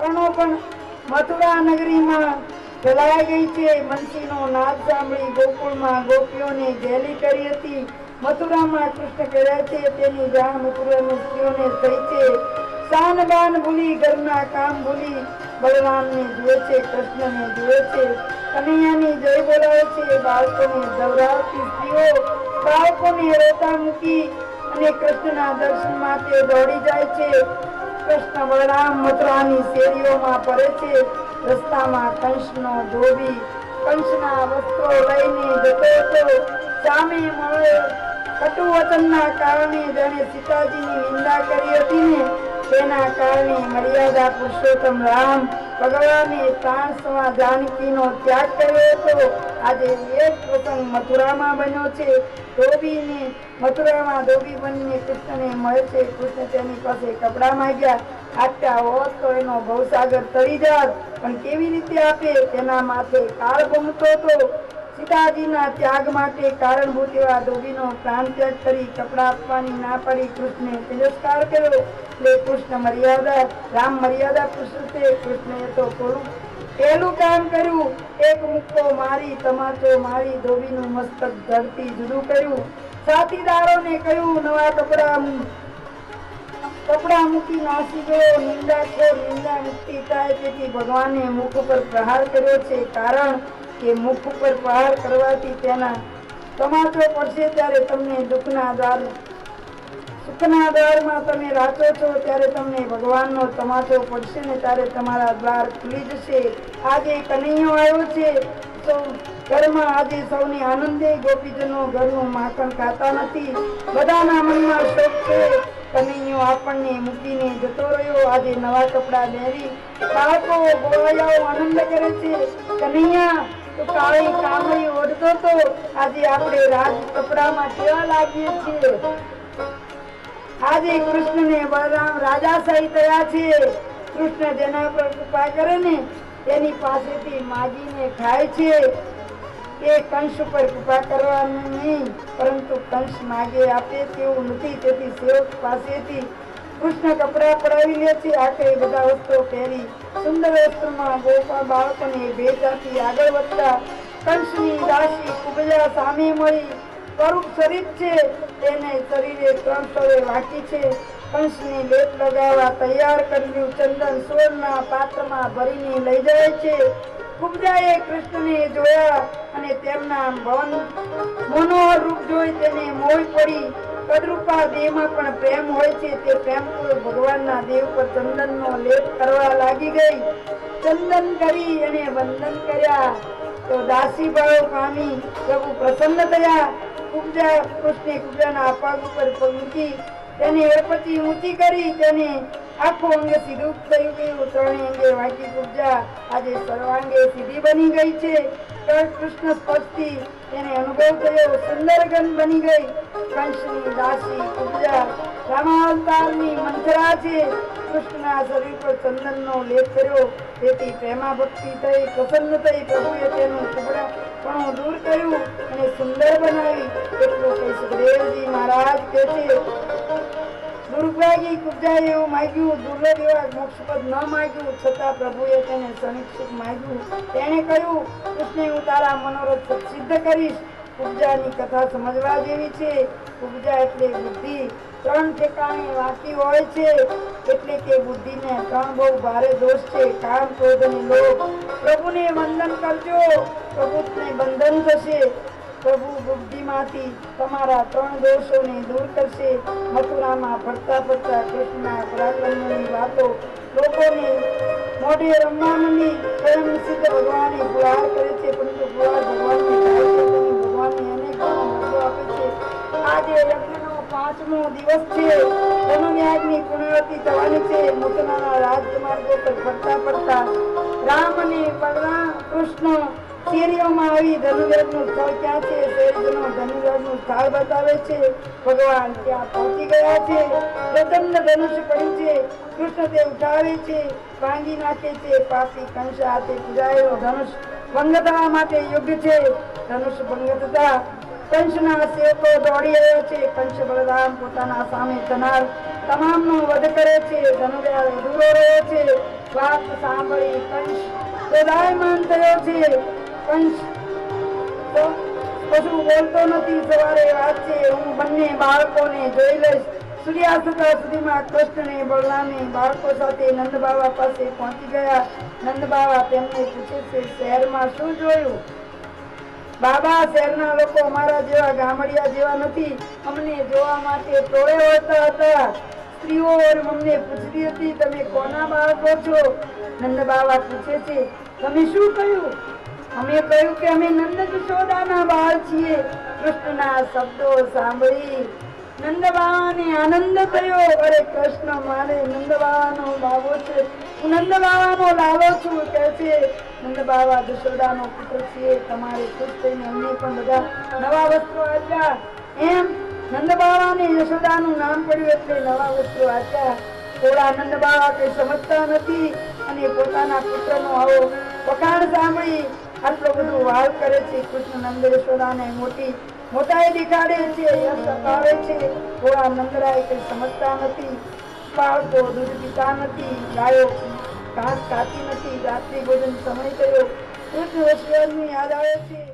કર્ણો પણ મથુરા નગરીમાં ફેલાઈ ગઈ છે। બંસીનો નાદ સાંભળી ગોકુળમાં ગોપીઓને ગેલી કરી હતી। મથુરામાં કૃષ્ણ કર્યા છે તેની જાણ મથુરાની સ્ત્રીઓને થઈ છે। શાન બાન ભૂલી ઘરના કામ ભૂલી બલરામને જુએ છે, કૃષ્ણને જુએ છે, કનૈયાની જય બોલાવે છે। બાળકોને દવરાવતી સ્ત્રીઓ બાળકોને રોતા મૂકી અને કૃષ્ણના દર્શન માટે દોડી જાય છે। કૃષ્ણ બલરામ મથુરાની શેરીઓમાં ફરે છે। રસ્તામાં કંસનો ધોબી કંસના વસ્ત્રો લઈને જતો હતો। સામે મળે કટુ વચનના કારણે જેણે સીતાજીની નિંદા કરી હતી ને તેના કારણે મર્યાદા પુરુષોત્તમ રામ ભગવાને પ્રાણ સમા જાનકીનો ત્યાગ કર્યો હતો। આજે એ જ પ્રસંગ મથુરામાં બન્યો છે। ધોબીને મથુરામાં ધોબી બનીને કૃષ્ણને મળે છે। કૃષ્ણ તેની પાસે કપડા માંગ્યા, આપ્યા હોત તો એનો ભવસાગર તરી જાત, પણ કેવી રીતે આપે? તેના માથે કાળ ભમતો હતો। સીતાજીના ત્યાગ માટે કારણભૂત એવા ધોબીનો પ્રાણ ત્યાગ કરી કપડા આપવાની ના પાડી કૃષ્ણે તિરસ્કાર કર્યો। એટલે કૃષ્ણ મર્યાદા રામ મર્યાદા પુરુષ છે। કૃષ્ણએ તો પહેલું કામ કર્યું, એક મુક્કો મારી તમાચો મારી ધોબીનું મસ્તક ધરતી જુદું કર્યું। સાથીદારોને કહ્યું, નવા કપડા મૂકી નાસી ગયો। નિંદાખોર નિંદા મુક્તિ થાય તેથી ભગવાને મુખ ઉપર પ્રહાર કર્યો છે। કારણ કે મુખ ઉપર પ્રહાર કરવાથી તેના તમાચો પડશે ત્યારે તમને સુખના દ્વારમાં તમે રાચો છો ત્યારે તમને ભગવાનનો તમાચો પડશે ને ત્યારે તમારા દ્વાર ખુલી જશે। આજે કનૈયો આવ્યો છે તો ઘરમાં આજે સૌને આનંદે ગોપીજનો ઘરનું માખણ ખાતા નથી। બધાના મનમાં શોક છે, કનૈયો આપણને મૂકીને જતો રહ્યો। આજે નવા કપડા પહેરી બાળકો ગોવાળિયાઓ આનંદ કરે છે। કનૈયા તો કાળી કામળી ઓઢતો તો આજે આપણે રાજ કપડામાં કેવા લાગીએ છીએ। આજે કૃષ્ણને બલરામ રાજાશાહી થયા છે। કૃષ્ણ જેના પર કૃપા કરે ને તેની પાસેથી માગીને ખાય છે। એ કંસ ઉપર કૃપા કરવાનું નહીં, પરંતુ કંસ માગે આપે તેવું નથી। તેથી સેવક પાસેથી કૃષ્ણ કપડા પડાવી લે છે। આખરે બધા વસ્ત્રો પહેરી સુંદર વસ્ત્રમાં ગોપા બાળકોને ભેટ આપી આગળ વધતા કંસની દાસી કુબજા સામે મળી। સ્વરૂપ શરીર છે, તેને શરીરે 3 સ્થળે વાંકી છે। કંસને લેપ લગાવવા તૈયાર કર્યું ચંદન સોળના પાત્રમાં ભરીને લઈ જાય છે। કુબજાએ કૃષ્ણને જોયા અને તેમના મનોહર રૂપ જોઈ તેને મોહી પડી। કદરૂપા દેહમાં પણ પ્રેમ હોય છે, તે પ્રેમપૂર્વક ભગવાનના દેહ પર ચંદનનો લેપ કરવા લાગી ગઈ। ચંદન કરી અને વંદન કર્યા તો દાસી ભાવ પામી પ્રભુ પ્રસન્ન થયા। કુબજા કૃષ્ણે કુબજાના પગ ઉપર મૂકી તેને એરપચી ઊંચી કરી, તેને આખું અંગે સીધું થયું ગયું। 3 અંગે વાંકી કુબજા આજે સર્વાંગે સીધી બની ગઈ છે। કૃષ્ણ સ્પર્શથી તેને અનુભવ થયો, સુંદર ગન બની ગઈ। કંસની દાસી કુબજા રામાવતારની મંથરા છે। કૃષ્ણના શરીર પર ચંદનનો લેપ કર્યો તેથી પ્રેમા ભક્તિ થઈ, પ્રસન્ન થઈ। પ્રભુએ તેનું કુબડાપણું દૂર કર્યું અને સુંદર બનાવી। એટલું કઈ સુખદેવજી મહારાજ કહે છે, દુર્ભાગી કુબજાએ એવું માગ્યું, દુર્લભ એવા મોક્ષપદ ન માગ્યું, છતાં પ્રભુએ તેને ક્ષણિક સુખ માગ્યું। તેણે કહ્યું, કૃષ્ણે હું તારા મનોરથ સિદ્ધ કરીશ। કુબજાની કથા સમજવા જેવી છે। કુબજા એટલે બુદ્ધિ 3 ઠેકાણે વાંકી હોય છે, એટલે કે બુદ્ધિને 3 બહુ ભારે દોષ છે, કામ, ક્રોધ અને લોભ। પ્રભુને વંદન કરજો, પ્રભુને બંધન થશે। પ્રભુ બુદ્ધિમાંથી તમારા 3 દોષોને દૂર કરશે। મથુરામાં ફરતા ફરતા કૃષ્ણના પરાક્રમની વાતો લોકોને મોઢે રમવા માંડી। સ્વયં સિદ્ધ ભગવાને ગુહાર કરે છે, પરંતુ ગુહાર ભગવાનને થાય છે નહીં, ભગવાનને અનેક ગણો મર્યાદા આપે છે। આજે યજ્ઞનો 5મો દિવસ છે, ધનુર્યાગની પૂર્ણાહુતિ થવાની છે। મથુરાના રાજમાર્ગો પર ફરતા ફરતા રામ અને બલરામ કૃષ્ણ શેરીઓમાં આવી ધનુર્યાગનું સ્થળ ક્યાં છે શહેરીજનો ધનુર્યાગનું સ્થળ બતાવે છે। ભગવાન ત્યાં પહોંચી ગયા છે। પ્રચંડ ધનુષ પડ્યું છે, કૃષ્ણ તે ઉઠાવે છે, ભાંગી નાખે છે। પાપી કંસ હાથે પૂજાયેલો ધનુષ ભંગ થવા માટે યોગ્ય છે। ધનુષ ભંગ થતા કંસના સેવકો દોડી આવ્યા છે। કંસ બલરામ પોતાના સામે થનાર તમામનો વધ કરે છે। ધનુર્યાગ અધૂરો રહ્યો છે। વાત સાંભળી કંસ દોડાયમાન થયો છે. કંસ તો કશું બોલતો નથી. સવારે વાત છે, હું બંને બાળકોને જોઈ લઈશ. સૂર્યાસ્ત સુધીમાં કૃષ્ણ ને બલરામે બાળકો સાથે નંદ બાવા પાસે પહોંચી ગયા. નંદ બાવા તેમને પૂછે છે, શહેરમાં શું જોયું? બાબા, શહેરના લોકો અમારા જેવા ગામડિયા જેવા નથી. અમને જોવા માટે ટોળે વળતા હતા. સ્ત્રીઓ અમને પૂછતી હતી, તમે કોના બાળકો છો? નંદ બાવા પૂછે છે, તમે શું કહ્યું? અમે કહ્યું કે અમે નંદ જશોદાના બાળ છીએ. કૃષ્ણના શબ્દો સાંભળી નંદ બાવાને આનંદ થયો. અરે કૃષ્ણ મારે નંદ બાવાનો બાવો છે, હું નંદ બાવાનો લાલો છું. કહે છે, નંદ બાવા જશોદાનો પુત્ર છીએ. તમારે ખુશ થઈને અમને પણ બધા નવા વસ્ત્રો આપ્યા. એમ નંદ બાવાને યશોદાનું નામ પડ્યું એટલે નવા વસ્ત્રો આપ્યા. થોડા નંદ બાવા કઈ સમજતા નથી અને પોતાના પુત્રનો આવો વખાણ સાંભળી આટલો બધું વાલ કરે છે. કૃષ્ણ નંદ યશોદાને મોટાઈ દેખાડે છે, યશ અપાવે છે. થોડા નંદરાય કઈ સમજતા નથી. બાળકો દૂધ પીતા નથી, ગાયો ઘાસ ખાતી નથી. રાત્રિ ભોજન સમય થયો. કૃષ્ણ વસ્તુની યાદ આવે છે.